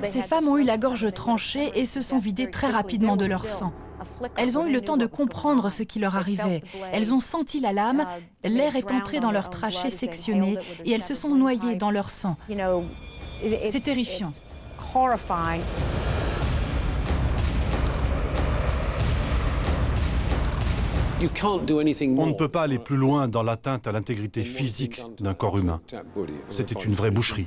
Ces femmes ont eu la gorge tranchée et se sont vidées très rapidement de leur sang. Elles ont eu le temps de comprendre ce qui leur arrivait. Elles ont senti la lame, l'air est entré dans leur trachée sectionnée et elles se sont noyées dans leur sang. C'est terrifiant. On ne peut pas aller plus loin dans l'atteinte à l'intégrité physique d'un corps humain. C'était une vraie boucherie.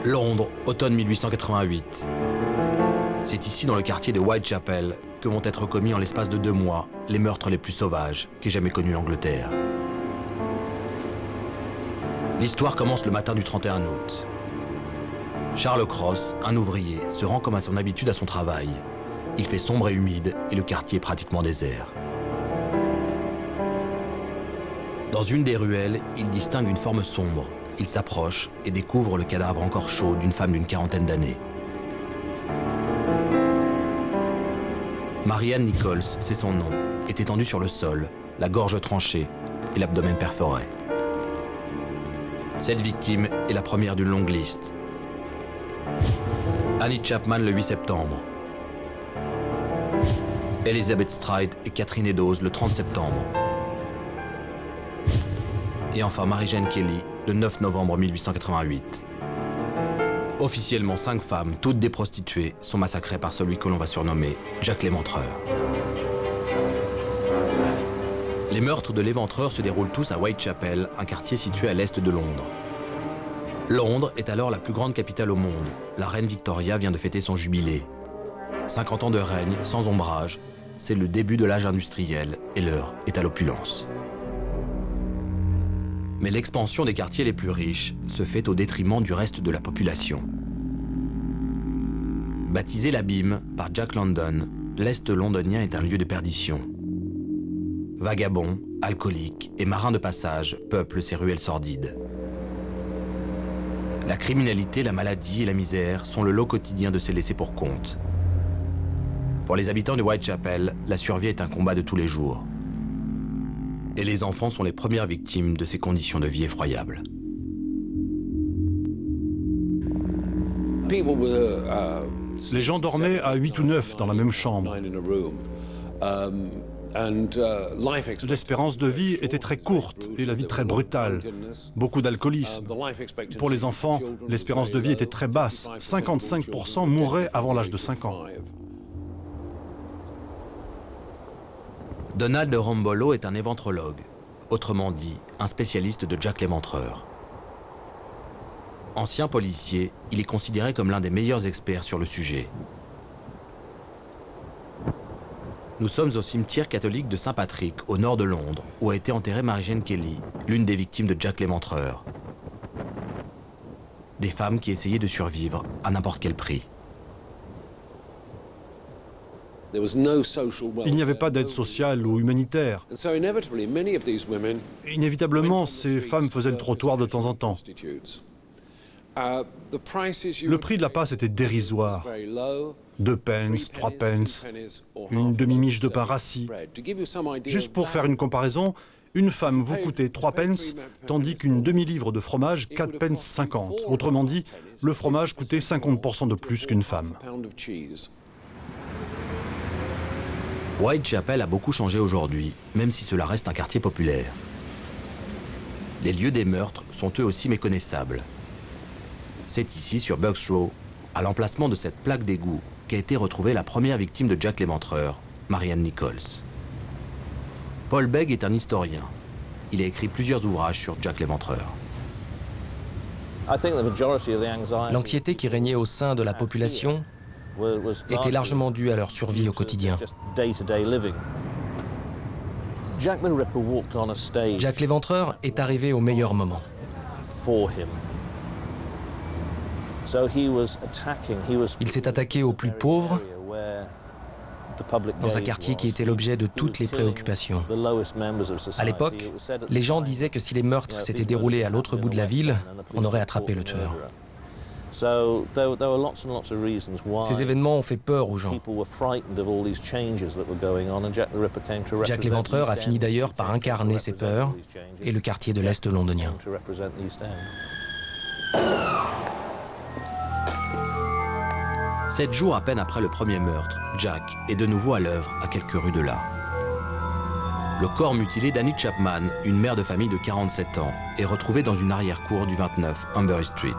Londres, automne 1888. C'est ici, dans le quartier de Whitechapel, que vont être commis en l'espace de 2 mois les meurtres les plus sauvages qu'ait jamais connus l'Angleterre. L'histoire commence le matin du 31 août. Charles Cross, un ouvrier, se rend comme à son habitude à son travail. Il fait sombre et humide et le quartier est pratiquement désert. Dans une des ruelles, il distingue une forme sombre. Il s'approche et découvre le cadavre encore chaud d'une femme d'une 40aine d'années. Marianne Nichols, c'est son nom, est étendue sur le sol, la gorge tranchée et l'abdomen perforé. Cette victime est la première d'une longue liste. Annie Chapman le 8 septembre. Elizabeth Stride et Catherine Eddowes le 30 septembre. Et enfin Mary-Jane Kelly le 9 novembre 1888. Officiellement, 5 femmes, toutes des prostituées, sont massacrées par celui que l'on va surnommer Jack l'Éventreur. Les meurtres de l'Éventreur se déroulent tous à Whitechapel, un quartier situé à l'est de Londres. Londres est alors la plus grande capitale au monde. La reine Victoria vient de fêter son jubilé. 50 ans de règne sans ombrage, c'est le début de l'âge industriel et l'heure est à l'opulence. Mais l'expansion des quartiers les plus riches se fait au détriment du reste de la population. Baptisé l'Abîme par Jack London, l'Est londonien est un lieu de perdition. Vagabonds, alcooliques et marins de passage peuplent ces ruelles sordides. La criminalité, la maladie et la misère sont le lot quotidien de ces laissés pour compte. Pour les habitants de Whitechapel, la survie est un combat de tous les jours. Et les enfants sont les premières victimes de ces conditions de vie effroyables. Les gens dormaient à 8 ou 9 dans la même chambre. L'espérance de vie était très courte et la vie très brutale. Beaucoup d'alcoolisme. Pour les enfants, l'espérance de vie était très basse. 55% mouraient avant l'âge de 5 ans. Donald Rombolo est un éventrologue, autrement dit, un spécialiste de Jack l'Éventreur. Ancien policier, il est considéré comme l'un des meilleurs experts sur le sujet. Nous sommes au cimetière catholique de Saint-Patrick, au nord de Londres, où a été enterrée Mary-Jane Kelly, l'une des victimes de Jack l'Éventreur. Des femmes qui essayaient de survivre à n'importe quel prix. Il n'y avait pas d'aide sociale ou humanitaire. Inévitablement, ces femmes faisaient le trottoir de temps en temps. Le prix de la passe était dérisoire. 2 pence, 3 pence, une demi-miche de pain rassis. Juste pour faire une comparaison, une femme vous coûtait 3 pence, tandis qu'une demi-livre de fromage, 4 pence 50. Autrement dit, le fromage coûtait 50% de plus qu'une femme. Whitechapel a beaucoup changé aujourd'hui, même si cela reste un quartier populaire. Les lieux des meurtres sont eux aussi méconnaissables. C'est ici, sur Bucks Row, à l'emplacement de cette plaque d'égout, qu'a été retrouvée la première victime de Jack l'Éventreur, Marianne Nichols. Paul Begg est un historien. Il a écrit plusieurs ouvrages sur Jack l'Éventreur. L'anxiété qui régnait au sein de la population était largement due à leur survie au quotidien. Jack l'Éventreur est arrivé au meilleur moment. Il s'est attaqué aux plus pauvres, dans un quartier qui était l'objet de toutes les préoccupations. À l'époque, les gens disaient que si les meurtres s'étaient déroulés à l'autre bout de la ville, on aurait attrapé le tueur. Ces événements ont fait peur aux gens. Jack l'Éventreur a fini d'ailleurs par incarner ces peurs et le quartier de l'Est londonien. 7 jours à peine après le premier meurtre, Jack est de nouveau à l'œuvre à quelques rues de là. Le corps mutilé d'Annie Chapman, une mère de famille de 47 ans, est retrouvé dans une arrière-cour du 29 Humbury Street.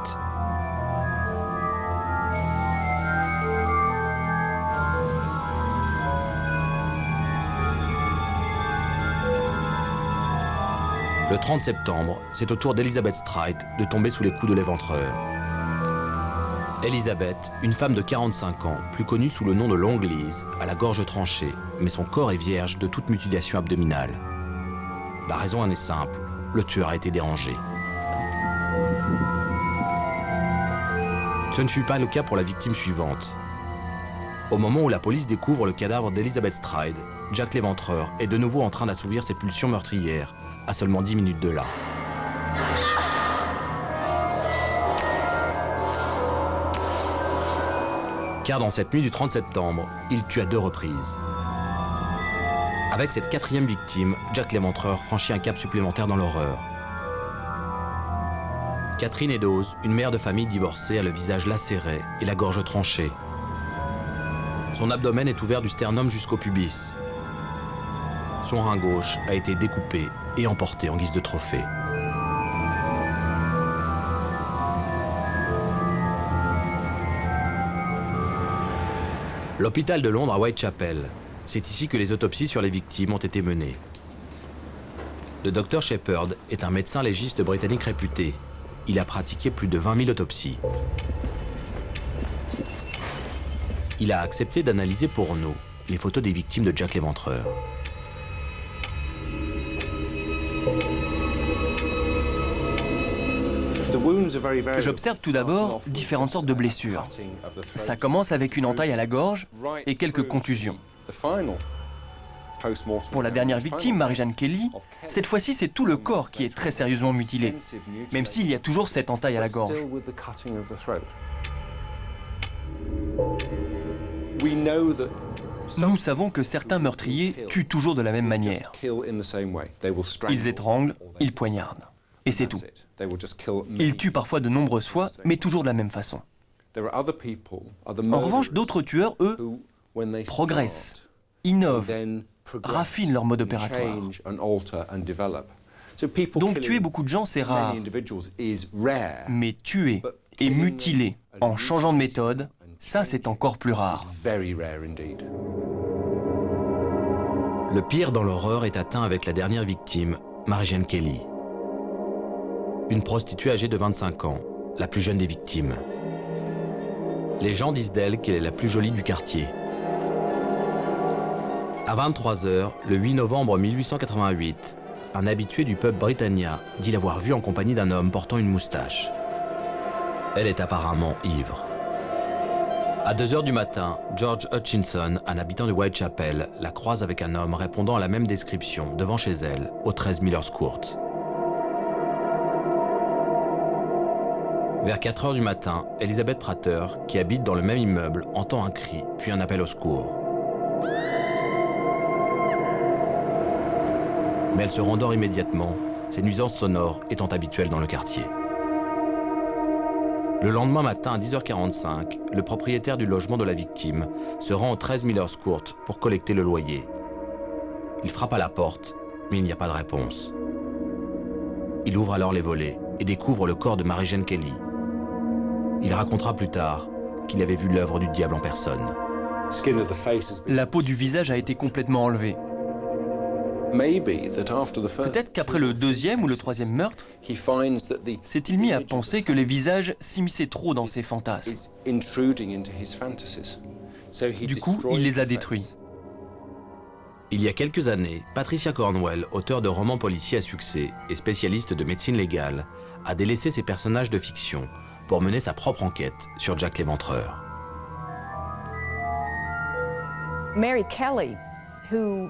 Le 30 septembre, c'est au tour d'Elizabeth Stride de tomber sous les coups de l'éventreur. Elizabeth, une femme de 45 ans, plus connue sous le nom de Long Liz, a la gorge tranchée, mais son corps est vierge de toute mutilation abdominale. La raison en est simple, le tueur a été dérangé. Ce ne fut pas le cas pour la victime suivante. Au moment où la police découvre le cadavre d'Elizabeth Stride, Jack l'Éventreur est de nouveau en train d'assouvir ses pulsions meurtrières, à seulement 10 minutes de là. Car dans cette nuit du 30 septembre, il tue à 2 reprises. Avec cette 4e victime, Jack l'Éventreur franchit un cap supplémentaire dans l'horreur. Catherine Eddowes, une mère de famille divorcée, a le visage lacéré et la gorge tranchée. Son abdomen est ouvert du sternum jusqu'au pubis. Son rein gauche a été découpé et emporté en guise de trophée. L'hôpital de Londres à Whitechapel. C'est ici que les autopsies sur les victimes ont été menées. Le docteur Shepherd est un médecin légiste britannique réputé. Il a pratiqué plus de 20 000 autopsies. Il a accepté d'analyser pour nous les photos des victimes de Jack l'Éventreur. J'observe tout d'abord différentes sortes de blessures. Ça commence avec une entaille à la gorge et quelques contusions. Pour la dernière victime, Mary-Jane Kelly, cette fois-ci c'est tout le corps qui est très sérieusement mutilé, même s'il y a toujours cette entaille à la gorge. Nous savons que certains meurtriers tuent toujours de la même manière. Ils étranglent, ils poignardent. Et c'est tout. Ils tuent parfois de nombreuses fois, mais toujours de la même façon. En revanche, d'autres tueurs, eux, progressent, innovent, raffinent leur mode opératoire. Donc tuer beaucoup de gens, c'est rare. Mais tuer et mutiler en changeant de méthode, ça c'est encore plus rare. Le pire dans l'horreur est atteint avec la dernière victime, Mary-Jane Kelly. Une prostituée âgée de 25 ans, la plus jeune des victimes. Les gens disent d'elle qu'elle est la plus jolie du quartier. À 23 h, le 8 novembre 1888, un habitué du pub Britannia dit l'avoir vue en compagnie d'un homme portant une moustache. Elle est apparemment ivre. À 2 h du matin, George Hutchinson, un habitant de Whitechapel, la croise avec un homme répondant à la même description devant chez elle, au 13 Miller's Court. Vers 4 h du matin, Elizabeth Prater, qui habite dans le même immeuble, entend un cri, puis un appel au secours. Mais elle se rendort immédiatement, ces nuisances sonores étant habituelles dans le quartier. Le lendemain matin à 10 h 45, le propriétaire du logement de la victime se rend au 13 Miller's Court pour collecter le loyer. Il frappe à la porte, mais il n'y a pas de réponse. Il ouvre alors les volets et découvre le corps de Mary-Jane Kelly. Il racontera plus tard qu'il avait vu l'œuvre du diable en personne. La peau du visage a été complètement enlevée. Peut-être qu'après le 2e ou le 3e meurtre, s'est-il mis à penser que les visages s'immisçaient trop dans ses fantasmes. Du coup, il les a détruits. Il y a quelques années, Patricia Cornwell, auteure de romans policiers à succès et spécialiste de médecine légale, a délaissé ses personnages de fiction pour mener sa propre enquête sur Jack l'Éventreur.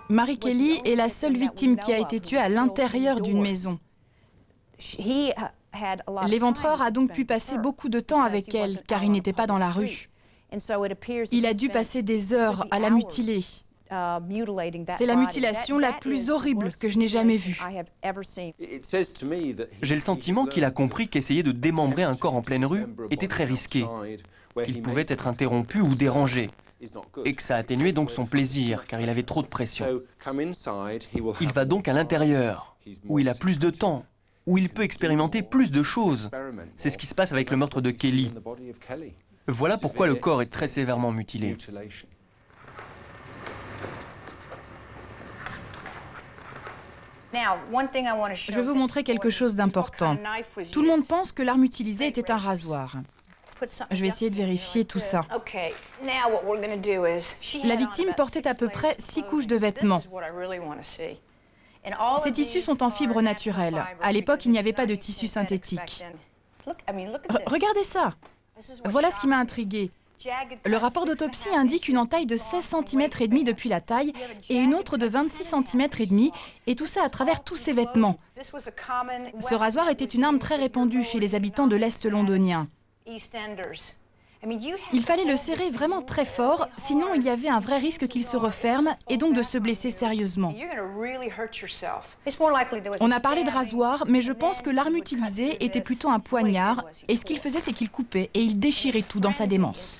Mary Kelly est la seule victime qui a été tuée à l'intérieur d'une maison. L'éventreur a donc pu passer beaucoup de temps avec elle, car il n'était pas dans la rue. Il a dû passer des heures à la mutiler. C'est la mutilation la plus horrible que je n'ai jamais vue. J'ai le sentiment qu'il a compris qu'essayer de démembrer un corps en pleine rue était très risqué, qu'il pouvait être interrompu ou dérangé, et que ça atténuait donc son plaisir, car il avait trop de pression. Il va donc à l'intérieur, où il a plus de temps, où il peut expérimenter plus de choses. C'est ce qui se passe avec le meurtre de Kelly. Voilà pourquoi le corps est très sévèrement mutilé. Je veux vous montrer quelque chose d'important. Tout le monde pense que l'arme utilisée était un rasoir. Je vais essayer de vérifier tout ça. La victime portait à peu près 6 couches de vêtements. Ces tissus sont en fibres naturelles. À l'époque, il n'y avait pas de tissu synthétique. Regardez ça. Voilà ce qui m'a intriguée. Le rapport d'autopsie indique une entaille de 16 cm et demi depuis la taille et une autre de 26 cm et demi, et tout ça à travers tous ses vêtements. Ce rasoir était une arme très répandue chez les habitants de l'Est londonien. Il fallait le serrer vraiment très fort, sinon il y avait un vrai risque qu'il se referme et donc de se blesser sérieusement. On a parlé de rasoir, mais je pense que l'arme utilisée était plutôt un poignard, et ce qu'il faisait, c'est qu'il coupait et il déchirait tout dans sa démence.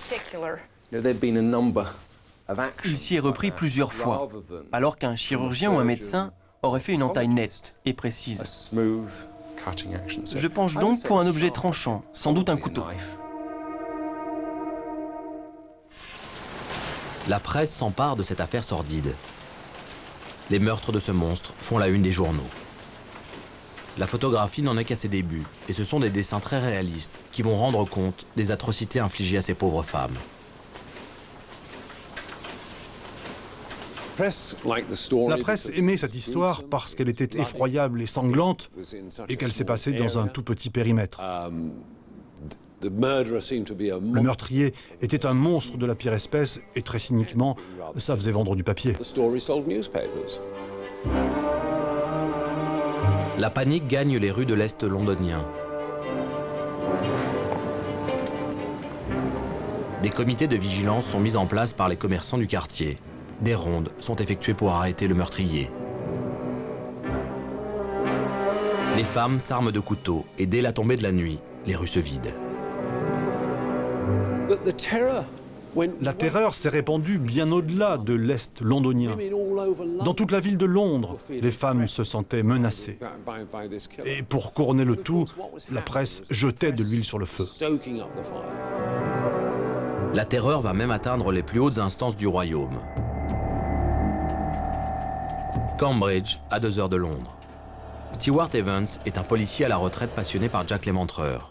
Il s'y est repris plusieurs fois, alors qu'un chirurgien ou un médecin aurait fait une entaille nette et précise. Je penche donc pour un objet tranchant, sans doute un couteau. La presse s'empare de cette affaire sordide. Les meurtres de ce monstre font la une des journaux. La photographie n'en est qu'à ses débuts, et ce sont des dessins très réalistes qui vont rendre compte des atrocités infligées à ces pauvres femmes. La presse aimait cette histoire parce qu'elle était effroyable et sanglante et qu'elle s'est passée dans un tout petit périmètre. Le meurtrier était un monstre de la pire espèce et très cyniquement, ça faisait vendre du papier. La panique gagne les rues de l'Est londonien. Des comités de vigilance sont mis en place par les commerçants du quartier. Des rondes sont effectuées pour arrêter le meurtrier. Les femmes s'arment de couteaux et dès la tombée de la nuit, les rues se vident. La terreur s'est répandue bien au-delà de l'Est londonien. Dans toute la ville de Londres, les femmes se sentaient menacées. Et pour couronner le tout, la presse jetait de l'huile sur le feu. La terreur va même atteindre les plus hautes instances du royaume. Cambridge, à 2 heures de Londres. Stewart Evans est un policier à la retraite passionné par Jack l'Éventreur.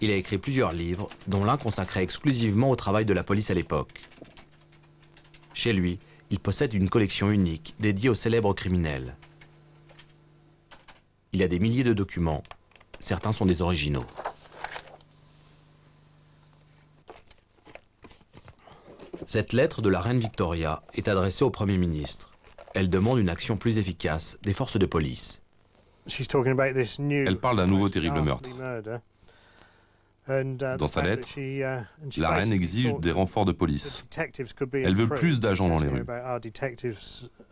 Il a écrit plusieurs livres, dont l'un consacré exclusivement au travail de la police à l'époque. Chez lui, il possède une collection unique dédiée aux célèbres criminels. Il a des milliers de documents. Certains sont des originaux. Cette lettre de la reine Victoria est adressée au Premier ministre. Elle demande une action plus efficace des forces de police. Elle parle d'un nouveau terrible meurtre. Dans sa lettre, la reine exige des renforts de police. Elle veut plus d'agents dans les rues.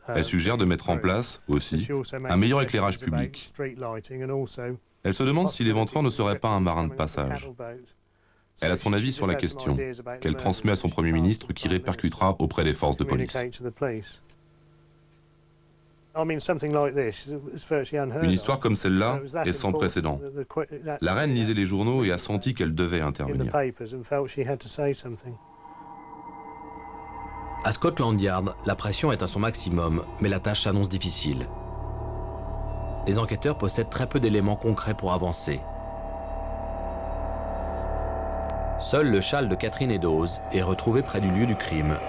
Elle suggère de mettre en place, aussi, un meilleur éclairage public. Elle se demande si l'éventreur ne serait pas un marin de passage. Elle a son avis sur la question, qu'elle transmet à son Premier ministre qui répercutera auprès des forces de police. Une histoire comme celle-là est sans précédent. La reine lisait les journaux et a senti qu'elle devait intervenir. À Scotland Yard, la pression est à son maximum, mais la tâche s'annonce difficile. Les enquêteurs possèdent très peu d'éléments concrets pour avancer. Seul le châle de Catherine Eddowes est retrouvé près du lieu du crime.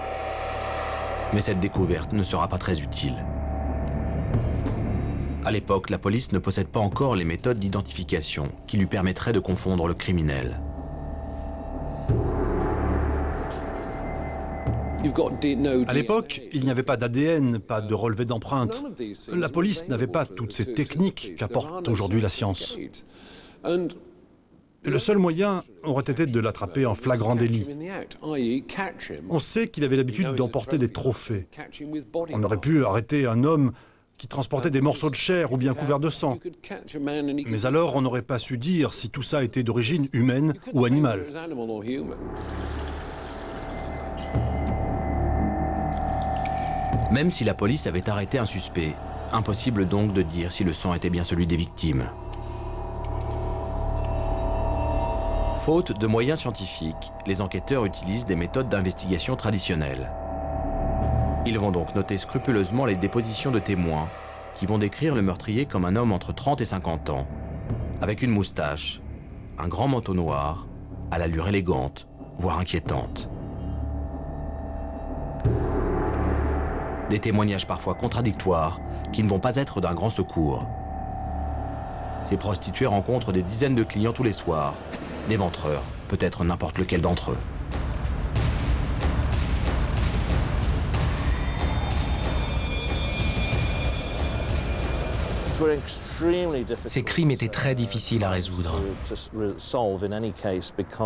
Mais cette découverte ne sera pas très utile. À l'époque, la police ne possède pas encore les méthodes d'identification qui lui permettraient de confondre le criminel. À l'époque, il n'y avait pas d'ADN, pas de relevé d'empreintes. La police n'avait pas toutes ces techniques qu'apporte aujourd'hui la science. Le seul moyen aurait été de l'attraper en flagrant délit. On sait qu'il avait l'habitude d'emporter des trophées. On aurait pu arrêter un homme qui transportait des morceaux de chair ou bien couverts de sang. Mais alors, on n'aurait pas su dire si tout ça était d'origine humaine ou animale. Même si la police avait arrêté un suspect, impossible donc de dire si le sang était bien celui des victimes. Faute de moyens scientifiques, les enquêteurs utilisent des méthodes d'investigation traditionnelles. Ils vont donc noter scrupuleusement les dépositions de témoins qui vont décrire le meurtrier comme un homme entre 30 et 50 ans, avec une moustache, un grand manteau noir, à l'allure élégante, voire inquiétante. Des témoignages parfois contradictoires qui ne vont pas être d'un grand secours. Ces prostituées rencontrent des dizaines de clients tous les soirs, l'éventreur peut être n'importe lequel d'entre eux. Ces crimes étaient très difficiles à résoudre.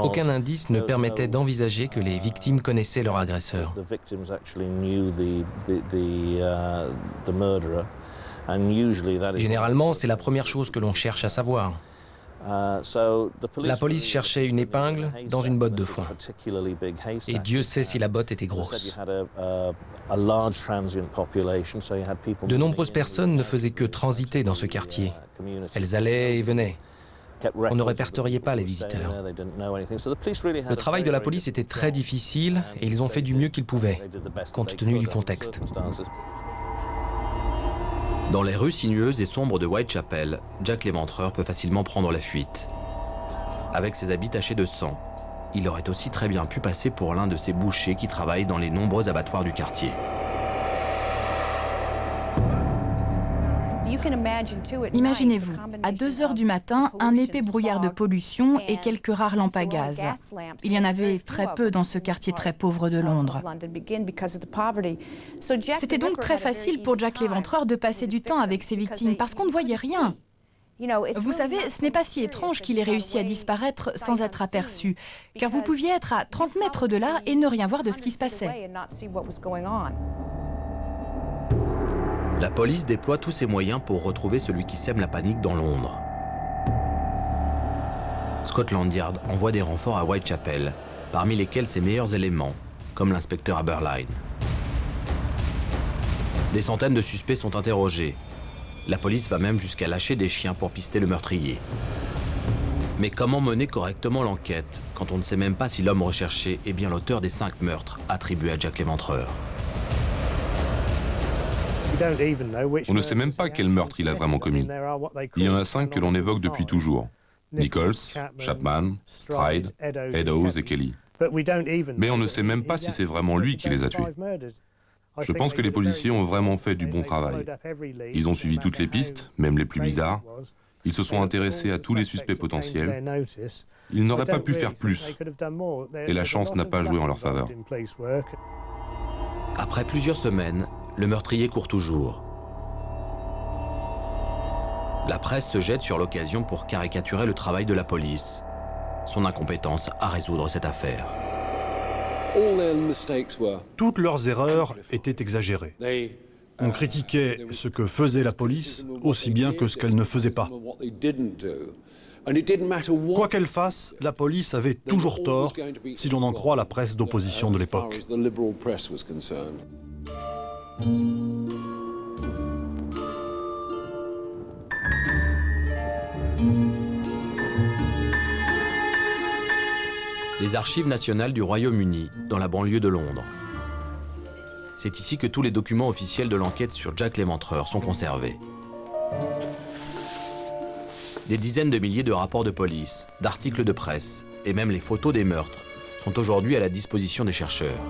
Aucun indice ne permettait d'envisager que les victimes connaissaient leur agresseur. Généralement, c'est la première chose que l'on cherche à savoir. La police cherchait une épingle dans une botte de foin. Et Dieu sait si la botte était grosse. De nombreuses personnes ne faisaient que transiter dans ce quartier. Elles allaient et venaient. On ne répertoriait pas les visiteurs. Le travail de la police était très difficile et ils ont fait du mieux qu'ils pouvaient, compte tenu du contexte. Dans les rues sinueuses et sombres de Whitechapel, Jack l'Éventreur peut facilement prendre la fuite. Avec ses habits tachés de sang, il aurait aussi très bien pu passer pour l'un de ces bouchers qui travaillent dans les nombreux abattoirs du quartier. Imaginez-vous, à 2 heures du matin, un épais brouillard de pollution et quelques rares lampes à gaz. Il y en avait très peu dans ce quartier très pauvre de Londres. C'était donc très facile pour Jack l'Éventreur de passer du temps avec ses victimes parce qu'on ne voyait rien. Vous savez, ce n'est pas si étrange qu'il ait réussi à disparaître sans être aperçu, car vous pouviez être à 30 mètres de là et ne rien voir de ce qui se passait. La police déploie tous ses moyens pour retrouver celui qui sème la panique dans Londres. Scotland Yard envoie des renforts à Whitechapel, parmi lesquels ses meilleurs éléments, comme l'inspecteur Aberline. Des centaines de suspects sont interrogés. La police va même jusqu'à lâcher des chiens pour pister le meurtrier. Mais comment mener correctement l'enquête quand on ne sait même pas si l'homme recherché est bien l'auteur des 5 meurtres attribués à Jack l'Éventreur? On ne sait même pas quel meurtre il a vraiment commis. Il y en a 5 que l'on évoque depuis toujours. Nichols, Chapman, Stride, Eddowes et Kelly. Mais on ne sait même pas si c'est vraiment lui qui les a tués. Je pense que les policiers ont vraiment fait du bon travail. Ils ont suivi toutes les pistes, même les plus bizarres. Ils se sont intéressés à tous les suspects potentiels. Ils n'auraient pas pu faire plus. Et la chance n'a pas joué en leur faveur. Après plusieurs semaines, le meurtrier court toujours. La presse se jette sur l'occasion pour caricaturer le travail de la police, son incompétence à résoudre cette affaire. Toutes leurs erreurs étaient exagérées. On critiquait ce que faisait la police aussi bien que ce qu'elle ne faisait pas. Quoi qu'elle fasse, la police avait toujours tort, si l'on en croit la presse d'opposition de l'époque. Les archives nationales du Royaume-Uni, dans la banlieue de Londres. C'est ici que tous les documents officiels de l'enquête sur Jack l'Éventreur sont conservés. Des dizaines de milliers de rapports de police, d'articles de presse et même les photos des meurtres sont aujourd'hui à la disposition des chercheurs.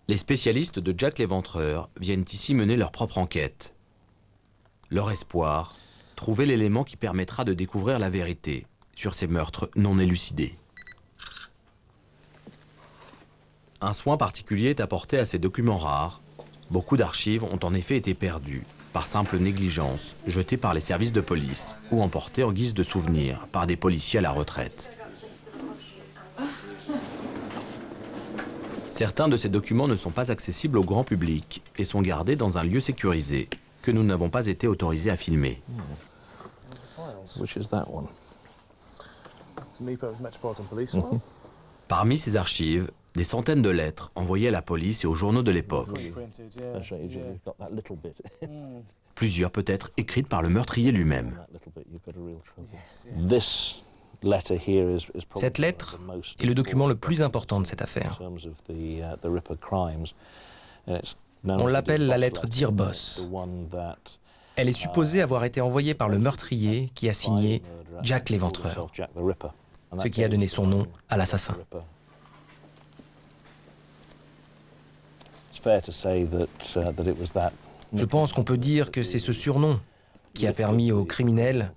Les spécialistes de Jack l'Éventreur viennent ici mener leur propre enquête. Leur espoir, trouver l'élément qui permettra de découvrir la vérité sur ces meurtres non élucidés. Un soin particulier est apporté à ces documents rares. Beaucoup d'archives ont en effet été perdues, par simple négligence, jetées par les services de police ou emportées en guise de souvenir par des policiers à la retraite. Certains de ces documents ne sont pas accessibles au grand public et sont gardés dans un lieu sécurisé que nous n'avons pas été autorisés à filmer. Parmi ces archives, des centaines de lettres envoyées à la police et aux journaux de l'époque. Plusieurs peut-être écrites par le meurtrier lui-même. Cette lettre est le document le plus important de cette affaire. On l'appelle la lettre Dear Boss. Elle est supposée avoir été envoyée par le meurtrier qui a signé Jack l'Éventreur, ce qui a donné son nom à l'assassin. Je pense qu'on peut dire que c'est ce surnom qui a permis aux criminels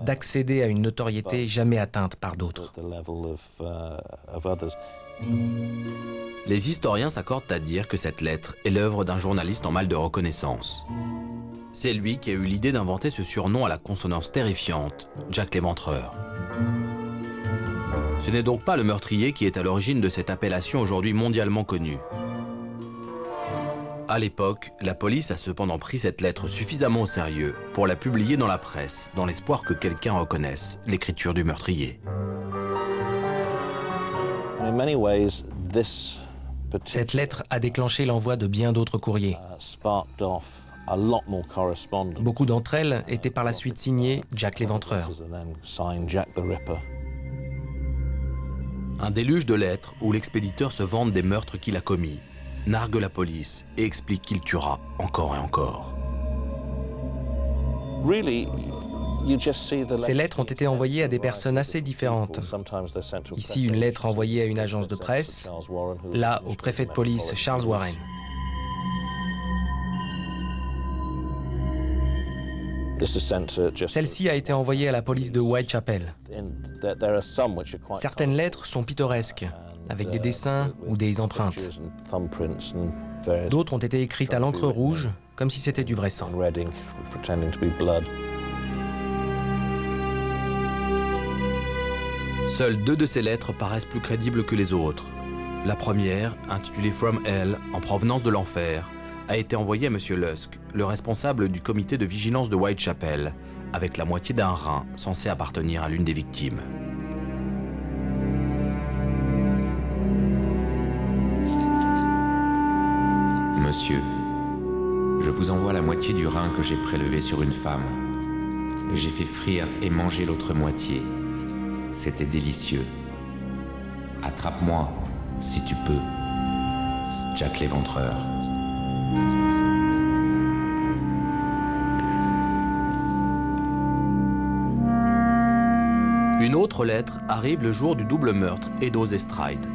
d'accéder à une notoriété jamais atteinte par d'autres. Les historiens s'accordent à dire que cette lettre est l'œuvre d'un journaliste en mal de reconnaissance. C'est lui qui a eu l'idée d'inventer ce surnom à la consonance terrifiante, Jack l'Éventreur. Ce n'est donc pas le meurtrier qui est à l'origine de cette appellation aujourd'hui mondialement connue. À l'époque, la police a cependant pris cette lettre suffisamment au sérieux pour la publier dans la presse, dans l'espoir que quelqu'un reconnaisse l'écriture du meurtrier. Cette lettre a déclenché l'envoi de bien d'autres courriers. Beaucoup d'entre elles étaient par la suite signées Jack l'Éventreur. Un déluge de lettres où l'expéditeur se vante des meurtres qu'il a commis, nargue la police et explique qu'il tuera encore et encore. Ces lettres ont été envoyées à des personnes assez différentes. Ici, une lettre envoyée à une agence de presse, là, au préfet de police Charles Warren. Celle-ci a été envoyée à la police de Whitechapel. Certaines lettres sont pittoresques, avec des dessins ou des empreintes. D'autres ont été écrites à l'encre rouge, comme si c'était du vrai sang. Seules 2 de ces lettres paraissent plus crédibles que les autres. La première, intitulée From Hell, en provenance de l'enfer, a été envoyée à M. Lusk, le responsable du comité de vigilance de Whitechapel, avec la moitié d'un rein censé appartenir à l'une des victimes. Monsieur, je vous envoie la moitié du rein que j'ai prélevé sur une femme. J'ai fait frire et manger l'autre moitié. C'était délicieux. Attrape-moi, si tu peux. Jack l'Éventreur. Une autre lettre arrive le jour du double meurtre Eddowes et Stride.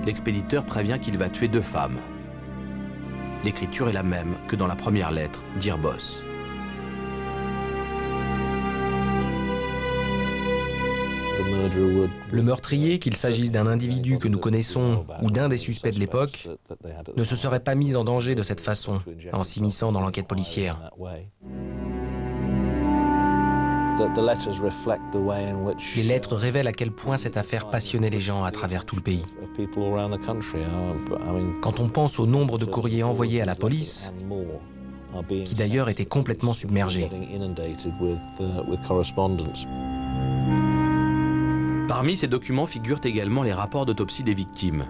L'expéditeur prévient qu'il va tuer 2 femmes. L'écriture est la même que dans la première lettre, Dear Boss. Le meurtrier, qu'il s'agisse d'un individu que nous connaissons ou d'un des suspects de l'époque, ne se serait pas mis en danger de cette façon, en s'immisçant dans l'enquête policière. Les lettres révèlent à quel point cette affaire passionnait les gens à travers tout le pays. Quand on pense au nombre de courriers envoyés à la police, qui d'ailleurs était complètement submergé. Parmi ces documents figurent également les rapports d'autopsie des victimes.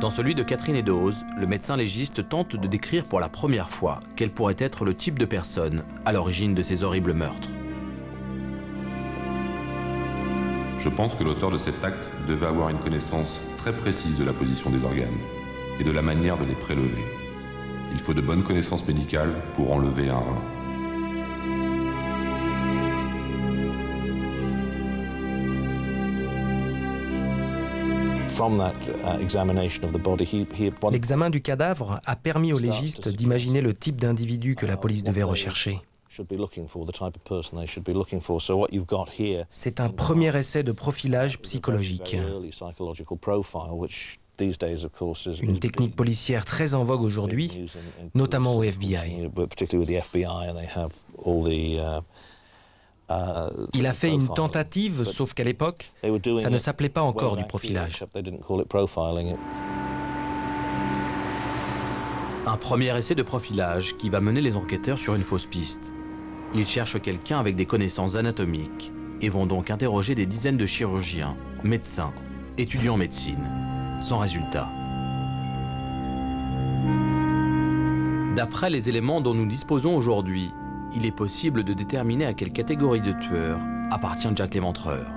Dans celui de Catherine Eddowes, le médecin légiste tente de décrire pour la première fois quel pourrait être le type de personne à l'origine de ces horribles meurtres. Je pense que l'auteur de cet acte devait avoir une connaissance très précise de la position des organes et de la manière de les prélever. Il faut de bonnes connaissances médicales pour enlever un rein. L'examen du cadavre a permis au légiste d'imaginer le type d'individu que la police devait rechercher. C'est un premier essai de profilage psychologique. Une technique policière très en vogue aujourd'hui, notamment au FBI. Il a fait une tentative, sauf qu'à l'époque, ça ne s'appelait pas encore du profilage. Un premier essai de profilage qui va mener les enquêteurs sur une fausse piste. Ils cherchent quelqu'un avec des connaissances anatomiques et vont donc interroger des dizaines de chirurgiens, médecins, étudiants en médecine, sans résultat. D'après les éléments dont nous disposons aujourd'hui, il est possible de déterminer à quelle catégorie de tueurs appartient Jack l'Éventreur.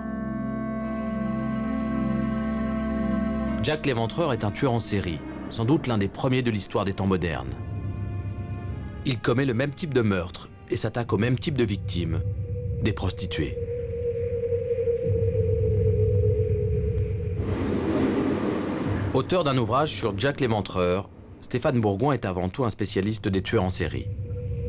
Jack l'Éventreur est un tueur en série, sans doute l'un des premiers de l'histoire des temps modernes. Il commet le même type de meurtre et s'attaque au même type de victimes, des prostituées. Auteur d'un ouvrage sur Jack l'Éventreur, Stéphane Bourgon est avant tout un spécialiste des tueurs en série.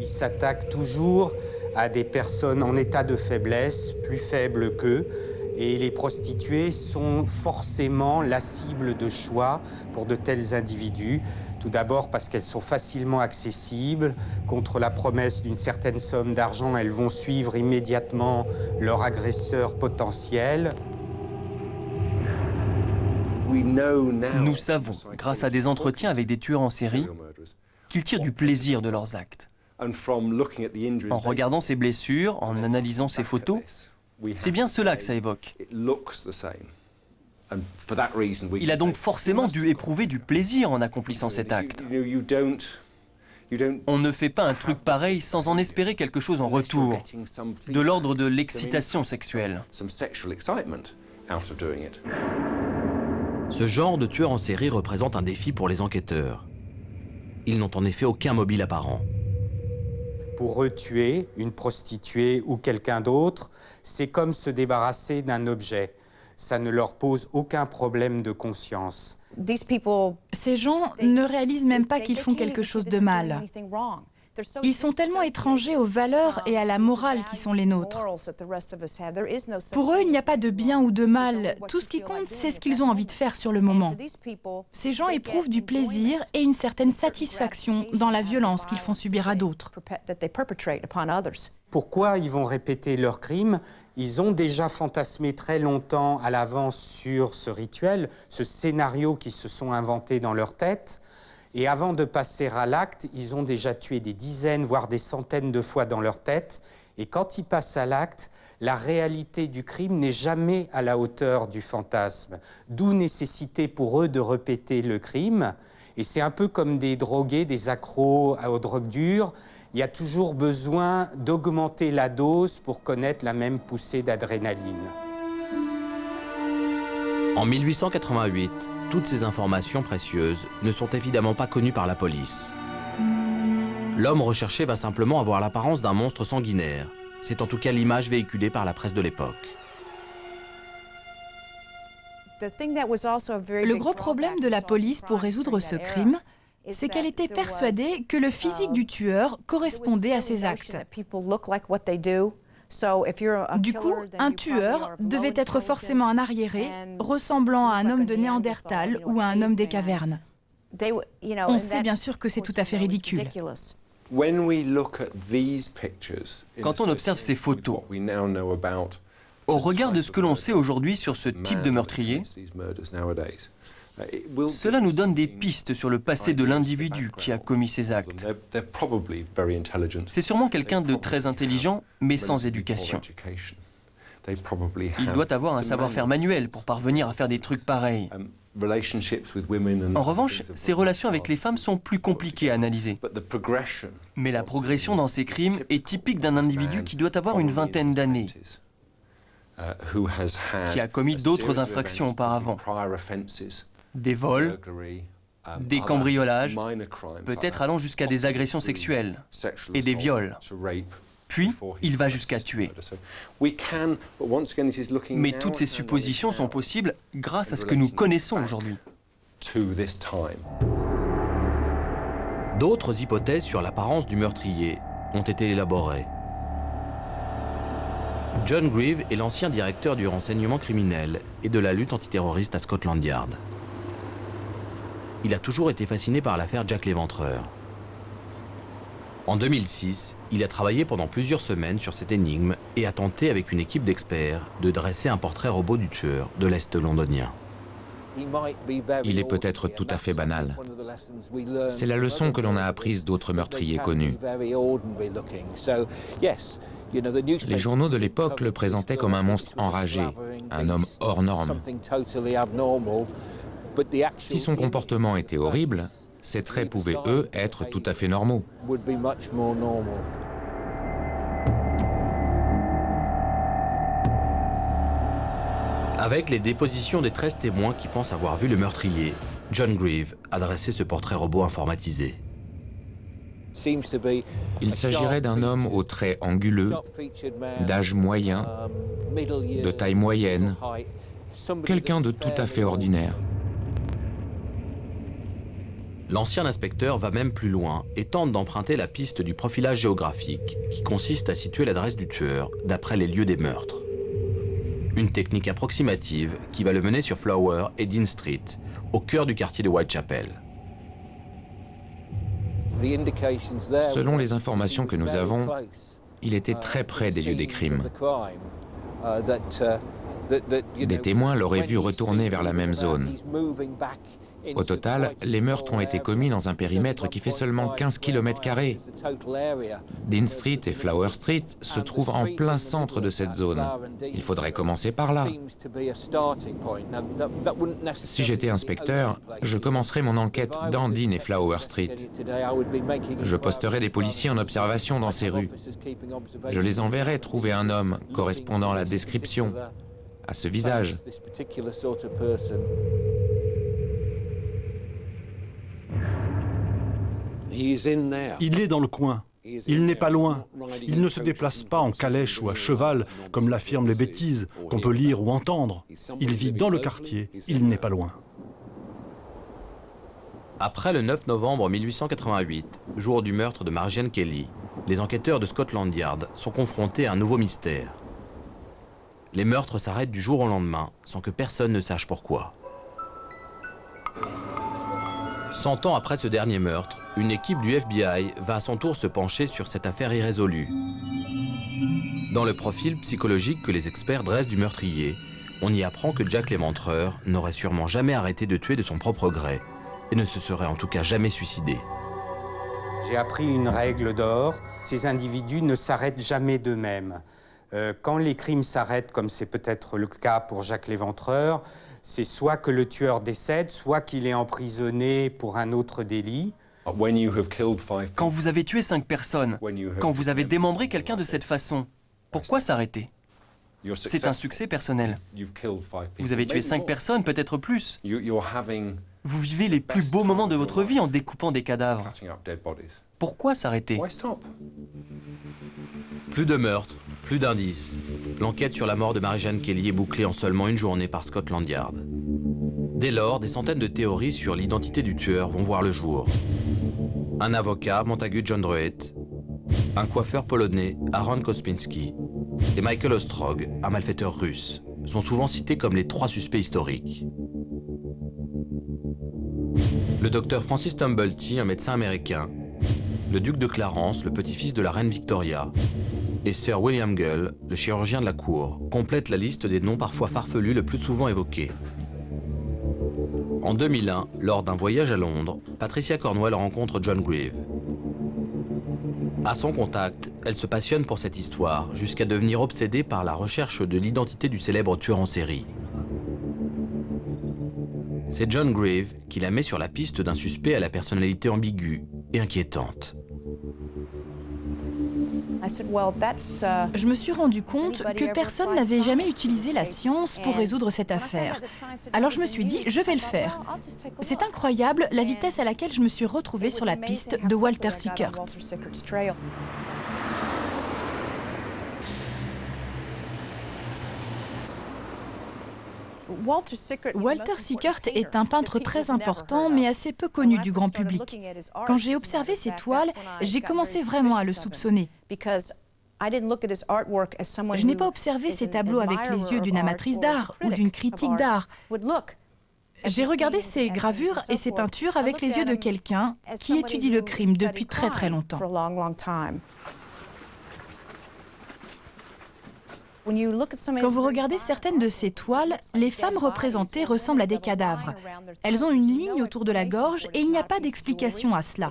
Il s'attaque toujours à des personnes en état de faiblesse, plus faibles qu'eux, et les prostituées sont forcément la cible de choix pour de tels individus. Tout d'abord parce qu'elles sont facilement accessibles. Contre la promesse d'une certaine somme d'argent, elles vont suivre immédiatement leur agresseur potentiel. Nous savons, grâce à des entretiens avec des tueurs en série, qu'ils tirent du plaisir de leurs actes. En regardant ses blessures, en analysant ses photos, c'est bien cela que ça évoque. Il a donc forcément dû éprouver du plaisir en accomplissant cet acte. On ne fait pas un truc pareil sans en espérer quelque chose en retour, de l'ordre de l'excitation sexuelle. Ce genre de tueur en série représente un défi pour les enquêteurs. Ils n'ont en effet aucun mobile apparent. Pour eux, tuer une prostituée ou quelqu'un d'autre, c'est comme se débarrasser d'un objet. Ça ne leur pose aucun problème de conscience. Ces gens ne réalisent même pas qu'ils font quelque chose de mal. Ils sont tellement étrangers aux valeurs et à la morale qui sont les nôtres. Pour eux, il n'y a pas de bien ou de mal. Tout ce qui compte, c'est ce qu'ils ont envie de faire sur le moment. Ces gens éprouvent du plaisir et une certaine satisfaction dans la violence qu'ils font subir à d'autres. Pourquoi ils vont répéter leurs crimes? Ils ont déjà fantasmé très longtemps à l'avance sur ce rituel, ce scénario qu'ils se sont inventés dans leur tête. Et avant de passer à l'acte, ils ont déjà tué des dizaines, voire des centaines de fois dans leur tête. Et quand ils passent à l'acte, la réalité du crime n'est jamais à la hauteur du fantasme. D'où nécessité pour eux de répéter le crime. Et c'est un peu comme des drogués, des accros aux drogues dures. Il y a toujours besoin d'augmenter la dose pour connaître la même poussée d'adrénaline. En 1888, toutes ces informations précieuses ne sont évidemment pas connues par la police. L'homme recherché va simplement avoir l'apparence d'un monstre sanguinaire. C'est en tout cas l'image véhiculée par la presse de l'époque. Le gros problème de la police pour résoudre ce crime, c'est qu'elle était persuadée que le physique du tueur correspondait à ses actes. Du coup, un tueur devait être forcément un arriéré, ressemblant à un homme de Néandertal ou à un homme des cavernes. On sait bien sûr que c'est tout à fait ridicule. Quand on observe ces photos, au regard de ce que l'on sait aujourd'hui sur ce type de meurtrier, cela nous donne des pistes sur le passé de l'individu qui a commis ces actes. C'est sûrement quelqu'un de très intelligent, mais sans éducation. Il doit avoir un savoir-faire manuel pour parvenir à faire des trucs pareils. En revanche, ses relations avec les femmes sont plus compliquées à analyser. Mais la progression dans ces crimes est typique d'un individu qui doit avoir une vingtaine d'années, qui a commis d'autres infractions auparavant. Des vols, des cambriolages, peut-être allant jusqu'à des agressions sexuelles et des viols. Puis, il va jusqu'à tuer. Mais toutes ces suppositions sont possibles grâce à ce que nous connaissons aujourd'hui. D'autres hypothèses sur l'apparence du meurtrier ont été élaborées. John Grieve est l'ancien directeur du renseignement criminel et de la lutte antiterroriste à Scotland Yard. Il a toujours été fasciné par l'affaire Jack l'Éventreur. En 2006, il a travaillé pendant plusieurs semaines sur cette énigme et a tenté avec une équipe d'experts de dresser un portrait robot du tueur de l'Est londonien. Il est peut-être tout à fait banal. C'est la leçon que l'on a apprise d'autres meurtriers connus. Les journaux de l'époque le présentaient comme un monstre enragé, un homme hors norme. Si son comportement était horrible, ses traits pouvaient, eux, être tout à fait normaux. Avec les dépositions des 13 témoins qui pensent avoir vu le meurtrier, John Grieve a dressé ce portrait robot informatisé. Il s'agirait d'un homme aux traits anguleux, d'âge moyen, de taille moyenne, quelqu'un de tout à fait ordinaire. L'ancien inspecteur va même plus loin et tente d'emprunter la piste du profilage géographique qui consiste à situer l'adresse du tueur d'après les lieux des meurtres. Une technique approximative qui va le mener sur Flower et Dean Street, au cœur du quartier de Whitechapel. Selon les informations que nous avons, il était très près des lieux des crimes. Des témoins l'auraient vu retourner vers la même zone. Au total, les meurtres ont été commis dans un périmètre qui fait seulement 15 km². Dean Street et Flower Street se trouvent en plein centre de cette zone. Il faudrait commencer par là. Si j'étais inspecteur, je commencerais mon enquête dans Dean et Flower Street. Je posterais des policiers en observation dans ces rues. Je les enverrais trouver un homme correspondant à la description, à ce visage. Il est dans le coin. Il n'est pas loin. Il ne se déplace pas en calèche ou à cheval, comme l'affirment les bêtises qu'on peut lire ou entendre. Il vit dans le quartier. Il n'est pas loin. Après le 9 novembre 1888, jour du meurtre de Mary-Jane Kelly, les enquêteurs de Scotland Yard sont confrontés à un nouveau mystère. Les meurtres s'arrêtent du jour au lendemain, sans que personne ne sache pourquoi. 100 ans après ce dernier meurtre, une équipe du FBI va à son tour se pencher sur cette affaire irrésolue. Dans le profil psychologique que les experts dressent du meurtrier, on y apprend que Jack l'Éventreur n'aurait sûrement jamais arrêté de tuer de son propre gré et ne se serait en tout cas jamais suicidé. J'ai appris une règle d'or, ces individus ne s'arrêtent jamais d'eux-mêmes. Quand les crimes s'arrêtent, comme c'est peut-être le cas pour Jack l'Éventreur, c'est soit que le tueur décède, soit qu'il est emprisonné pour un autre délit. Quand vous avez tué 5 personnes, quand vous avez démembré quelqu'un de cette façon, pourquoi s'arrêter? C'est un succès personnel. Vous avez tué 5 personnes, peut-être plus. Vous vivez les plus beaux moments de votre vie en découpant des cadavres. Pourquoi s'arrêter? Plus de meurtres, plus d'indices. L'enquête sur la mort de Mary-Jane Kelly est bouclée en seulement une journée par Scotland Yard. Dès lors, des centaines de théories sur l'identité du tueur vont voir le jour. Un avocat, Montagu John Druitt, un coiffeur polonais, Aaron Kospinski, et Michael Ostrog, un malfaiteur russe, sont souvent cités comme les 3 suspects historiques. Le docteur Francis Tumblety, un médecin américain, le duc de Clarence, le petit-fils de la reine Victoria, et Sir William Gull, le chirurgien de la cour, complètent la liste des noms parfois farfelus le plus souvent évoqués. En 2001, lors d'un voyage à Londres, Patricia Cornwell rencontre John Grieve. À son contact, elle se passionne pour cette histoire, jusqu'à devenir obsédée par la recherche de l'identité du célèbre tueur en série. C'est John Grieve qui la met sur la piste d'un suspect à la personnalité ambiguë et inquiétante. Je me suis rendu compte que personne n'avait jamais utilisé la science pour résoudre cette affaire. Alors je me suis dit, je vais le faire. C'est incroyable la vitesse à laquelle je me suis retrouvée sur la piste de Walter Sickert. Walter Sickert est un peintre très important, mais assez peu connu du grand public. Quand j'ai observé ses toiles, j'ai commencé vraiment à le soupçonner. Je n'ai pas observé ses tableaux avec les yeux d'une amatrice d'art ou d'une critique d'art. J'ai regardé ses gravures et ses peintures avec les yeux de quelqu'un qui étudie le crime depuis très très longtemps. Quand vous regardez certaines de ces toiles, les femmes représentées ressemblent à des cadavres. Elles ont une ligne autour de la gorge et il n'y a pas d'explication à cela.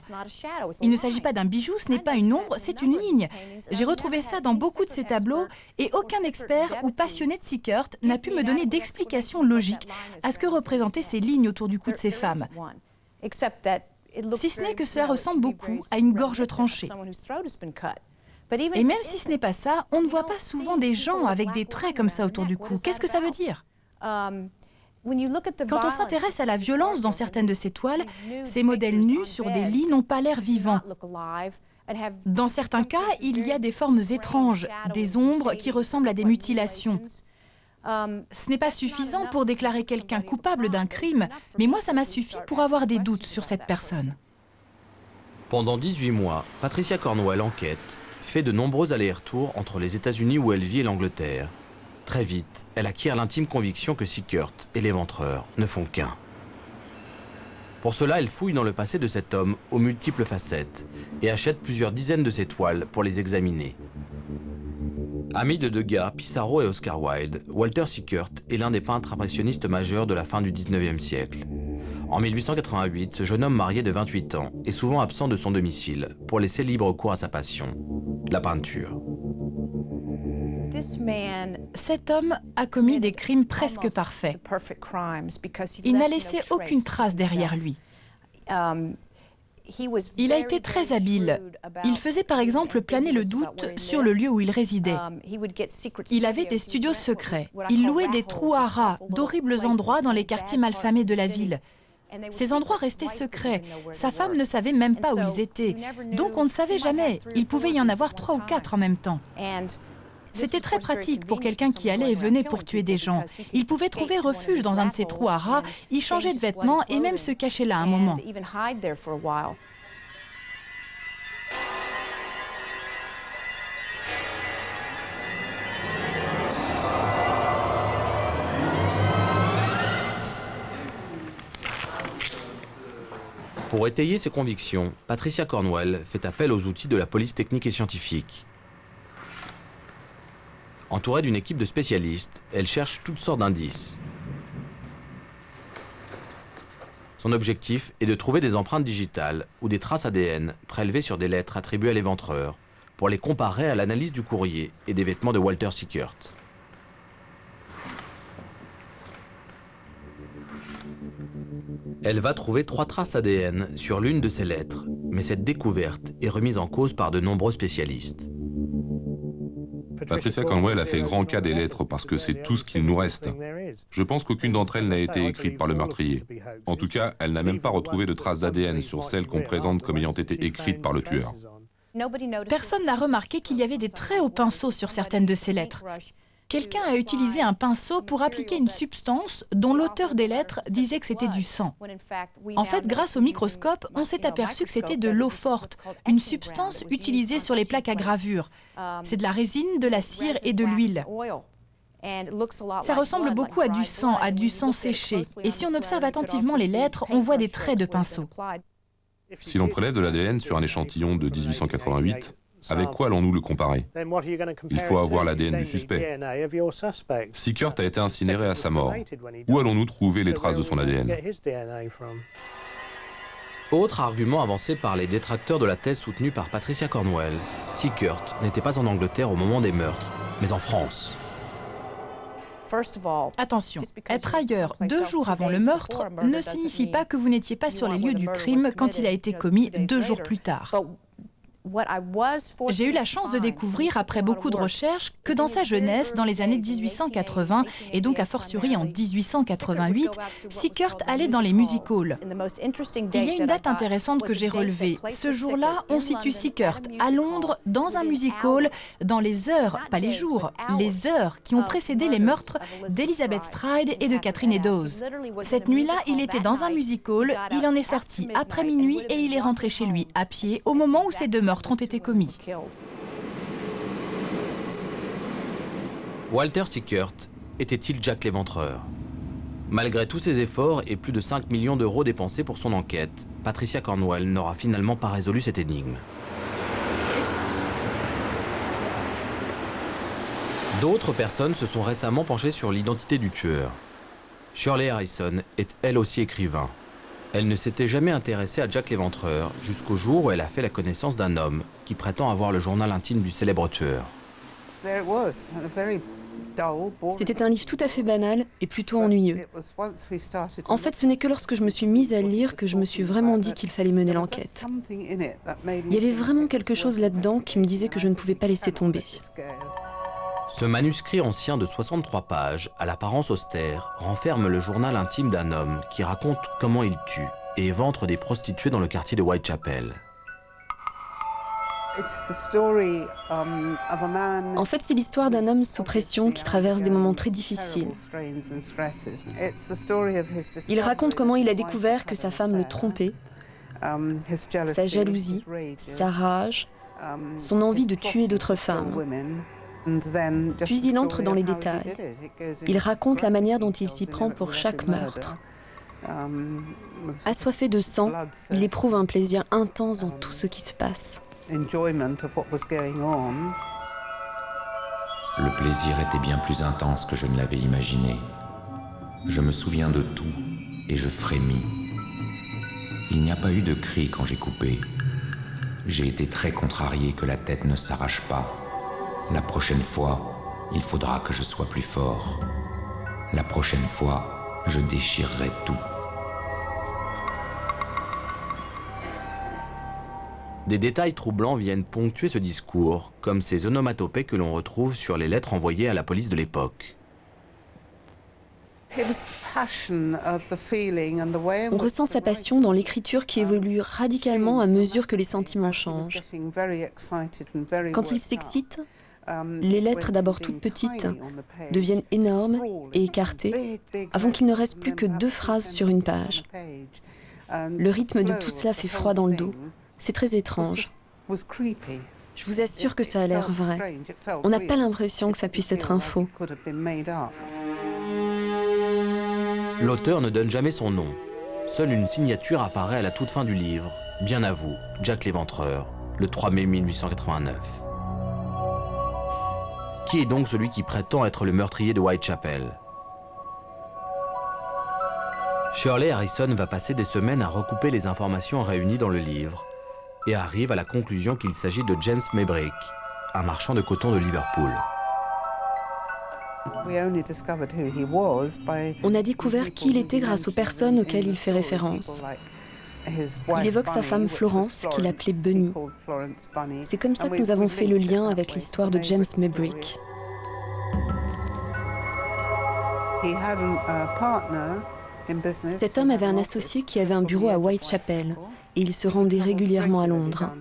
Il ne s'agit pas d'un bijou, ce n'est pas une ombre, c'est une ligne. J'ai retrouvé ça dans beaucoup de ces tableaux et aucun expert ou passionné de Sickert n'a pu me donner d'explication logique à ce que représentaient ces lignes autour du cou de ces femmes. Si ce n'est que cela ressemble beaucoup à une gorge tranchée. Et même si ce n'est pas ça, on ne voit pas souvent des gens avec des traits comme ça autour du cou. Qu'est-ce que ça veut dire? Quand on s'intéresse à la violence dans certaines de ces toiles, ces modèles nus sur des lits n'ont pas l'air vivants. Dans certains cas, il y a des formes étranges, des ombres qui ressemblent à des mutilations. Ce n'est pas suffisant pour déclarer quelqu'un coupable d'un crime, mais moi ça m'a suffi pour avoir des doutes sur cette personne. Pendant 18 mois, Patricia Cornwell enquête, fait de nombreux allers-retours entre les États-Unis où elle vit et l'Angleterre. Très vite, elle acquiert l'intime conviction que Sickert et l'éventreur ne font qu'un. Pour cela, elle fouille dans le passé de cet homme aux multiples facettes et achète plusieurs dizaines de ses toiles pour les examiner. Ami de Degas, Pissarro et Oscar Wilde, Walter Sickert est l'un des peintres impressionnistes majeurs de la fin du XIXe siècle. En 1888, ce jeune homme marié de 28 ans est souvent absent de son domicile pour laisser libre cours à sa passion, la peinture. Cet homme a commis des crimes presque parfaits. Il n'a laissé aucune trace derrière lui. Il a été très habile. Il faisait par exemple planer le doute sur le lieu où il résidait. Il avait des studios secrets. Il louait des trous à rats, d'horribles endroits dans les quartiers malfamés de la ville. Ces endroits restaient secrets. Sa femme ne savait même pas où ils étaient. Donc on ne savait jamais. Il pouvait y en avoir 3 ou 4 en même temps. C'était très pratique pour quelqu'un qui allait et venait pour tuer des gens. Il pouvait trouver refuge dans un de ces trous à rats, y changer de vêtements et même se cacher là un moment. Pour étayer ses convictions, Patricia Cornwell fait appel aux outils de la police technique et scientifique. Entourée d'une équipe de spécialistes, elle cherche toutes sortes d'indices. Son objectif est de trouver des empreintes digitales ou des traces ADN prélevées sur des lettres attribuées à l'éventreur pour les comparer à l'analyse du courrier et des vêtements de Walter Sickert. Elle va trouver 3 traces ADN sur l'une de ces lettres, mais cette découverte est remise en cause par de nombreux spécialistes. Patricia Cornwell a fait grand cas des lettres parce que c'est tout ce qu'il nous reste. Je pense qu'aucune d'entre elles n'a été écrite par le meurtrier. En tout cas, elle n'a même pas retrouvé de traces d'ADN sur celles qu'on présente comme ayant été écrites par le tueur. Personne n'a remarqué qu'il y avait des traits au pinceau sur certaines de ces lettres. Quelqu'un a utilisé un pinceau pour appliquer une substance dont l'auteur des lettres disait que c'était du sang. En fait, grâce au microscope, on s'est aperçu que c'était de l'eau forte, une substance utilisée sur les plaques à gravure. C'est de la résine, de la cire et de l'huile. Ça ressemble beaucoup à du sang séché. Et si on observe attentivement les lettres, on voit des traits de pinceau. Si l'on prélève de l'ADN sur un échantillon de 1888, avec quoi allons-nous le comparer? Il faut avoir l'ADN du suspect. Sickert a été incinéré à sa mort. Où allons-nous trouver les traces de son ADN? Autre argument avancé par les détracteurs de la thèse soutenue par Patricia Cornwell, Sickert n'était pas en Angleterre au moment des meurtres, mais en France. Attention, être ailleurs 2 jours avant le meurtre ne signifie pas que vous n'étiez pas sur les lieux du crime quand il a été commis 2 jours plus tard. J'ai eu la chance de découvrir, après beaucoup de recherches, que dans sa jeunesse, dans les années 1880, et donc a fortiori en 1888, Sickert allait dans les music halls. Il y a une date intéressante que j'ai relevée. Ce jour-là, on situe Sickert à Londres, dans un music hall, dans les heures, pas les jours, les heures qui ont précédé les meurtres d'Elizabeth Stride et de Catherine Eddowes. Cette nuit-là, il était dans un music hall, il en est sorti après minuit et il est rentré chez lui à pied au moment où ces 2 meurtres ont été commis. Walter Sickert était-il Jack l'Éventreur? Malgré tous ses efforts et plus de 5 millions d'euros dépensés pour son enquête, Patricia Cornwell n'aura finalement pas résolu cette énigme. D'autres personnes se sont récemment penchées sur l'identité du tueur. Shirley Harrison est elle aussi écrivain. Elle ne s'était jamais intéressée à Jack l'Éventreur jusqu'au jour où elle a fait la connaissance d'un homme qui prétend avoir le journal intime du célèbre tueur. C'était un livre tout à fait banal et plutôt ennuyeux. En fait, ce n'est que lorsque je me suis mise à le lire que je me suis vraiment dit qu'il fallait mener l'enquête. Il y avait vraiment quelque chose là-dedans qui me disait que je ne pouvais pas laisser tomber. Ce manuscrit ancien de 63 pages, à l'apparence austère, renferme le journal intime d'un homme qui raconte comment il tue et éventre des prostituées dans le quartier de Whitechapel. En fait, c'est l'histoire d'un homme sous pression qui traverse des moments très difficiles. Il raconte comment il a découvert que sa femme le trompait, sa jalousie, sa rage, son envie de tuer d'autres femmes. Puis il entre dans les détails. Il raconte la manière dont il s'y prend pour chaque meurtre. Assoiffé de sang, il éprouve un plaisir intense dans tout ce qui se passe. Le plaisir était bien plus intense que je ne l'avais imaginé. Je me souviens de tout et je frémis. Il n'y a pas eu de cri quand j'ai coupé. J'ai été très contrarié que la tête ne s'arrache pas. La prochaine fois, il faudra que je sois plus fort. La prochaine fois, je déchirerai tout. Des détails troublants viennent ponctuer ce discours, comme ces onomatopées que l'on retrouve sur les lettres envoyées à la police de l'époque. On ressent sa passion dans l'écriture qui évolue radicalement à mesure que les sentiments changent. Quand il s'excite, les lettres, d'abord toutes petites, deviennent énormes et écartées, avant qu'il ne reste plus que 2 phrases sur une page. Le rythme de tout cela fait froid dans le dos. C'est très étrange. Je vous assure que ça a l'air vrai. On n'a pas l'impression que ça puisse être un faux. L'auteur ne donne jamais son nom. Seule une signature apparaît à la toute fin du livre. Bien à vous, Jack l'Éventreur, le 3 mai 1889. Qui est donc celui qui prétend être le meurtrier de Whitechapel? Shirley Harrison va passer des semaines à recouper les informations réunies dans le livre et arrive à la conclusion qu'il s'agit de James Maybrick, un marchand de coton de Liverpool. On a découvert qui il était grâce aux personnes auxquelles il fait référence. Il évoque sa femme Florence, qu'il appelait Bunny. C'est comme ça que nous avons fait le lien avec l'histoire de James Maybrick. Cet homme avait un associé qui avait un bureau à Whitechapel et il se rendait régulièrement à Londres.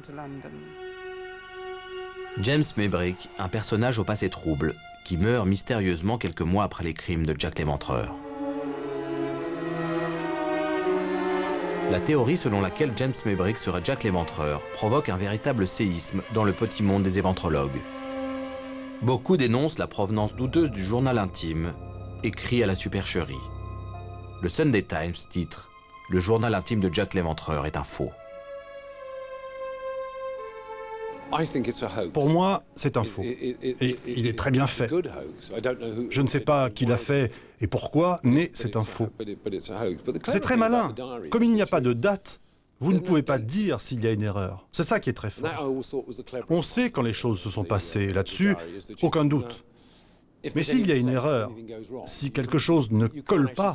James Maybrick, un personnage au passé trouble, qui meurt mystérieusement quelques mois après les crimes de Jack l'Éventreur. La théorie selon laquelle James Maybrick serait Jack l'Éventreur provoque un véritable séisme dans le petit monde des éventrologues. Beaucoup dénoncent la provenance douteuse du journal intime, écrit à la supercherie. Le Sunday Times titre « Le journal intime de Jack l'Éventreur est un faux ». Pour moi, c'est un faux. Et il est très bien fait. Je ne sais pas qui l'a fait et pourquoi, mais c'est un faux. C'est très malin. Comme il n'y a pas de date, vous ne pouvez pas dire s'il y a une erreur. C'est ça qui est très fort. On sait quand les choses se sont passées. Là-dessus, aucun doute. Mais s'il y a une erreur, si quelque chose ne colle pas,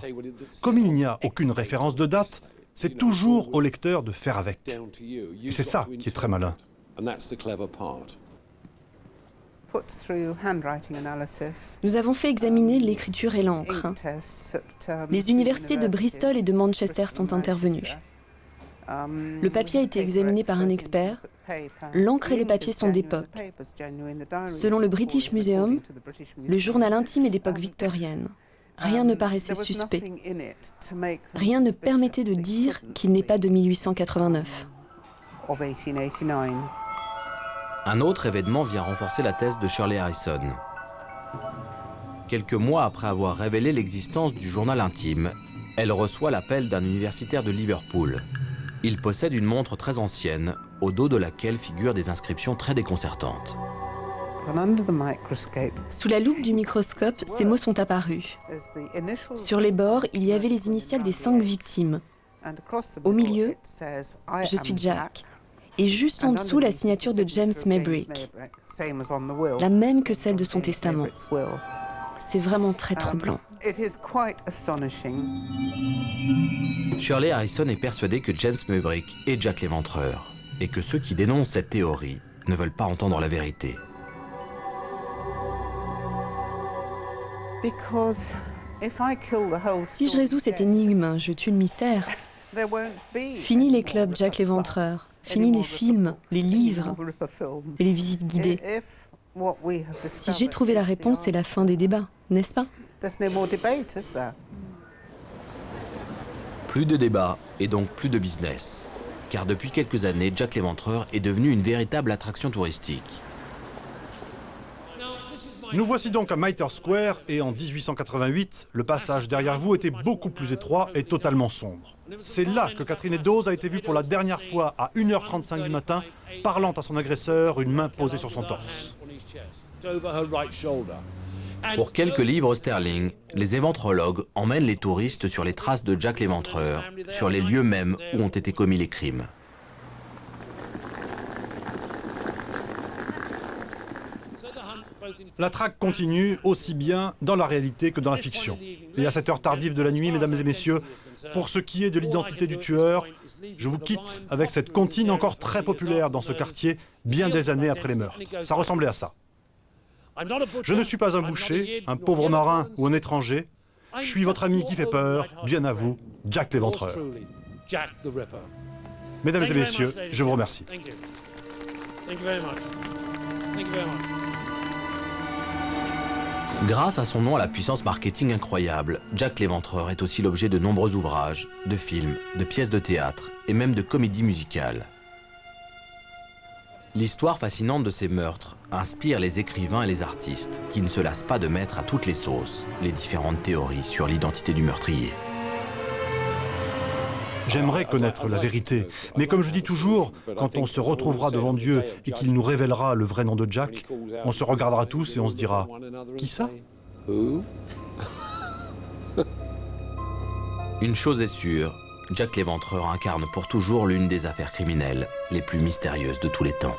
comme il n'y a aucune référence de date, c'est toujours au lecteur de faire avec. Et c'est ça qui est très malin. Nous avons fait examiner l'écriture et l'encre. Les universités de Bristol et de Manchester sont intervenues. Le papier a été examiné par un expert. L'encre et le papier sont d'époque. Selon le British Museum, le journal intime est d'époque victorienne. Rien ne paraissait suspect. Rien ne permettait de dire qu'il n'est pas de 1889. Un autre événement vient renforcer la thèse de Shirley Harrison. Quelques mois après avoir révélé l'existence du journal intime, elle reçoit l'appel d'un universitaire de Liverpool. Il possède une montre très ancienne, au dos de laquelle figurent des inscriptions très déconcertantes. Sous la loupe du microscope, ces mots sont apparus. Sur les bords, il y avait les initiales des 5 victimes. Au milieu, « Je suis Jack ». Et juste en dessous, la signature de James Maybrick, la même que celle de son testament. C'est vraiment très troublant. Shirley Harrison est persuadée que James Maybrick est Jack l'Éventreur, et que ceux qui dénoncent cette théorie ne veulent pas entendre la vérité. Si je résous cette énigme, je tue le mystère. Fini les clubs Jack l'Éventreur. Fini les films, les livres et les visites guidées. Si j'ai trouvé la réponse, c'est la fin des débats, n'est-ce pas? Plus de débats et donc plus de business. Car depuis quelques années, Jack l'Éventreur est devenu une véritable attraction touristique. Nous voici donc à Mitre Square et en 1888, le passage derrière vous était beaucoup plus étroit et totalement sombre. C'est là que Catherine Eddowes a été vue pour la dernière fois à 1h35 du matin, parlant à son agresseur, une main posée sur son torse. Pour quelques livres sterling, les éventrologues emmènent les touristes sur les traces de Jack l'Éventreur, sur les lieux mêmes où ont été commis les crimes. La traque continue aussi bien dans la réalité que dans la fiction. Et à cette heure tardive de la nuit, mesdames et messieurs, pour ce qui est de l'identité du tueur, je vous quitte avec cette comptine encore très populaire dans ce quartier, bien des années après les meurtres. Ça ressemblait à ça. Je ne suis pas un boucher, un pauvre marin ou un étranger. Je suis votre ami qui fait peur, bien à vous, Jack l'Éventreur. Mesdames et messieurs, je vous remercie. Grâce à son nom à la puissance marketing incroyable, Jack l'Éventreur est aussi l'objet de nombreux ouvrages, de films, de pièces de théâtre et même de comédies musicales. L'histoire fascinante de ces meurtres inspire les écrivains et les artistes qui ne se lassent pas de mettre à toutes les sauces les différentes théories sur l'identité du meurtrier. J'aimerais connaître la vérité, mais comme je dis toujours, quand on se retrouvera devant Dieu et qu'il nous révélera le vrai nom de Jack, on se regardera tous et on se dira « Qui ça ?» Une chose est sûre, Jack l'Éventreur incarne pour toujours l'une des affaires criminelles les plus mystérieuses de tous les temps.